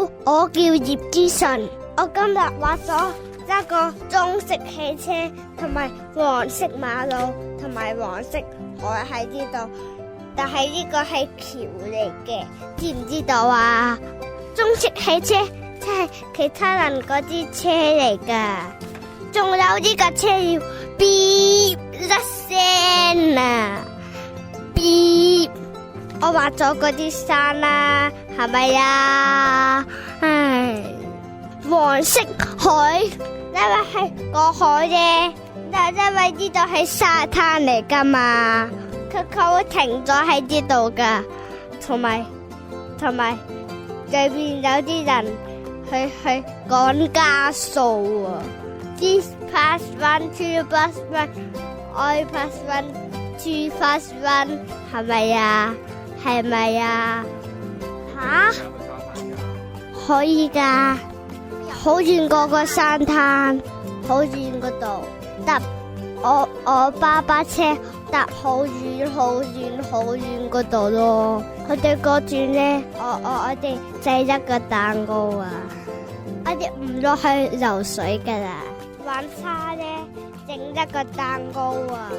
好，我叫葉之信，我今日畫咗一個棕色汽車，同埋黃色馬路，同埋黃色海喺呢度。但係呢個係橋嚟嘅，知唔知道啊？棕色汽車即係其他人嗰啲車嚟噶，仲有呢架車要嗶一聲啊！嗶，我畫咗嗰啲山啦，係咪啊？唉，黃色海，因為係個海啫，但係因為呢度係沙灘嚟噶嘛，佢會停咗喺呢度噶，同埋裏邊有啲人去趕加數啊 ！This plus one, two plus one, I plus one, two plus one， 係咪啊？係咪啊？吓？可以噶，好遠嗰個山灘，好遠嗰度搭我爸爸車搭好遠好遠好遠嗰度咯。佢哋嗰段咧，我哋製一個蛋糕啊！我哋唔落去游水噶啦，玩沙咧整一個蛋糕啊！